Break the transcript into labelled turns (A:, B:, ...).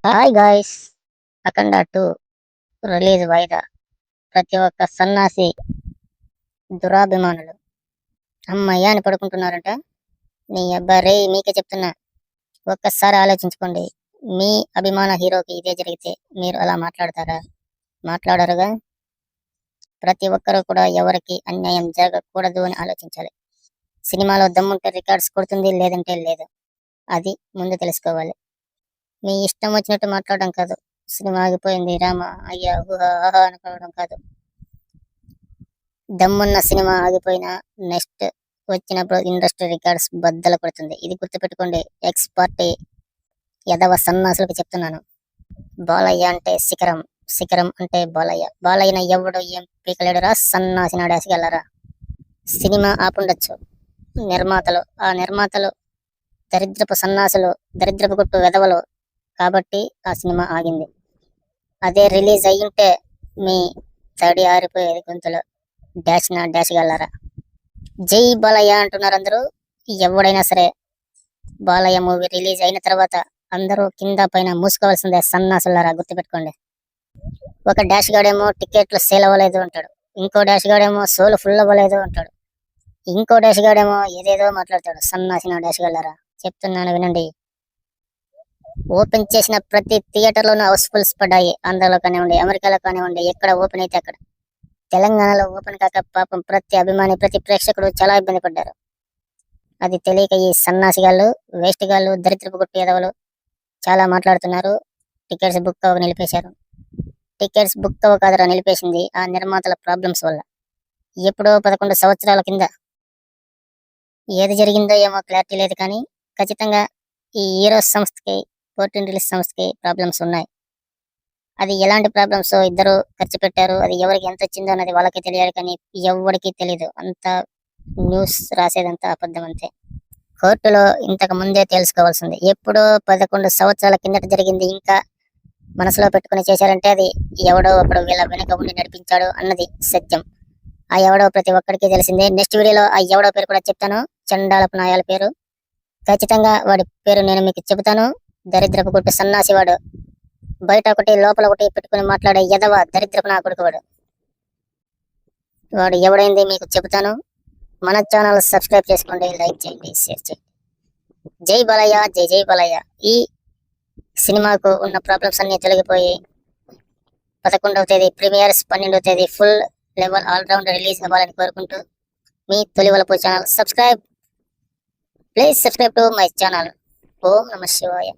A: Hi guys, అఖండ 2 release వాయిదా. ప్రతి ఒక్క సన్నాసి దురాభిమానులు అమ్మయ్య అని పడుకుంటున్నారంట. నీ అబ్బా రే, మీకే చెప్తున్నా, ఒక్కసారి ఆలోచించుకోండి. మీ అభిమాన హీరోకి ఇదే జరిగితే మీరు అలా మాట్లాడతారా? మాట్లాడరుగా. ప్రతి ఒక్కరూ కూడా ఎవరికి అన్యాయం జరగకూడదు అని ఆలోచించాలి. సినిమాలో దమ్ముంటే రికార్డ్స్ కొడుతుంది, లేదంటే లేదు. అది ముందు తెలుసుకోవాలి. మీ ఇష్టం వచ్చినట్టు మాట్లాడడం కాదు. సినిమా ఆగిపోయింది రామ అయ్యా ఊహా ఆహా అనుకోవడం కాదు. దమ్మున్న సినిమా ఆగిపోయినా నెక్స్ట్ వచ్చినప్పుడు ఇండస్ట్రీ రికార్డ్స్ బద్దలు కొడుతుంది. ఇది గుర్తుపెట్టుకోండి. ఎక్స్ పార్టీ యదవ సన్నాసులకు చెప్తున్నాను. బాలయ్య అంటే శిఖరం, శిఖరం అంటే బాలయ్య. బాలయ్యన ఎవడు ఏం పీకలేడురా సన్నాసిన డాసిగలరా. సినిమా ఆపుండొచ్చు, ఆ నిర్మాతలు దరిద్రపు సన్నాసులు, దరిద్రపు గుట్టు వెధవలు కాబట్టి ఆ సినిమా ఆగింది. అదే రిలీజ్ అయ్యింటే మీ తడి ఆరిపోయేది గొంతులో. డాష్ గలరా. జై బాలయ్య అంటున్నారు అందరూ. ఎవడైనా సరే బాలయ్య మూవీ రిలీజ్ అయిన తర్వాత అందరూ కింద పైన మూసుకోవాల్సిందే సన్నాసులారా, గుర్తుపెట్టుకోండి. ఒక డాష్ గాడేమో టికెట్లు సేల్ అవ్వలేదు అంటాడు, ఇంకో డాష్ గాడేమో సోలు ఫుల్ అవ్వలేదు అంటాడు, ఇంకో డాష్ గాడేమో ఏదేదో మాట్లాడతాడు. సన్నాసిన డాష్ గలరా, చెప్తున్నాను వినండి. ఓపెన్ చేసిన ప్రతి థియేటర్లోనూ హౌస్ఫుల్స్ పడ్డాయి. ఆంధ్రాలో కానివ్వండి, అమెరికాలో కానివ్వండి, ఎక్కడ ఓపెన్ అయితే అక్కడ. తెలంగాణలో ఓపెన్ కాక పాపం ప్రతి అభిమాని, ప్రతి ప్రేక్షకుడు చాలా ఇబ్బంది పడ్డారు. అది తెలియక ఈ సన్నాసిగాళ్ళు, వేస్ట్ గాళ్ళు, దరిద్రపు గుట్టు ఎదవలు చాలా మాట్లాడుతున్నారు. టికెట్స్ బుక్ అవ్వక నిలిపేశారు. టికెట్స్ బుక్ అవ్వ కాదరా నిలిపేసింది ఆ నిర్మాతల ప్రాబ్లమ్స్ వల్ల. ఎప్పుడో 11 సంవత్సరాల కింద. ఏది జరిగిందో ఏమో క్లారిటీ లేదు, కానీ ఖచ్చితంగా ఈ హీరో సంస్థకి, పోర్టిన్ రిలీజ్ సంస్థకి ప్రాబ్లమ్స్ ఉన్నాయి. అది ఎలాంటి ప్రాబ్లమ్స్ ఇద్దరు ఖర్చు పెట్టారు, అది ఎవరికి ఎంత వచ్చిందో అన్నది వాళ్ళకి తెలియాలి, కానీ ఎవరికి తెలియదు. అంత న్యూస్ రాసేదంతా అబద్ధం అంతే. కోర్టులో ఇంతకు ముందే తెలుసుకోవాల్సింది. ఎప్పుడో 11 సంవత్సరాల కిందట జరిగింది ఇంకా మనసులో పెట్టుకుని చేశారంటే అది ఎవడో ఒకడు వీళ్ళ వెనుక ఉండి నడిపించాడు అన్నది సత్యం. ఆ ఎవడో ప్రతి ఒక్కడికి తెలిసిందే. నెక్స్ట్ వీడియోలో ఆ ఎవడో పేరు కూడా చెప్తాను. చండాలపు నాయాల పేరు. ఖచ్చితంగా వాడి పేరు నేను మీకు చెబుతాను. దరిద్రపు కొట్టు సన్నాసి వాడు. బయట ఒకటి లోపల ఒకటి పెట్టుకుని మాట్లాడే ఎదవ దరిద్రపు నా కొడుకు వాడు. వాడు ఎవడైంది మీకు చెబుతాను. మన ఛానల్ సబ్స్క్రైబ్ చేసుకోండి, లైక్ చేయండి, షేర్ చేయండి. జై బాలయ్య, జై జై బాలయ్య. ఈ సినిమాకు ఉన్న ప్రాబ్లమ్స్ అన్ని తొలగిపోయి 11వ తేదీ ప్రీమియర్స్, 12వ తేదీ ఫుల్ లెవెల్ ఆల్రౌండ్ రిలీజ్ అవ్వాలని కోరుకుంటూ మీ Tholivalapu channel subscribe. Please subscribe to my channel. ఓం నమః శివాయ.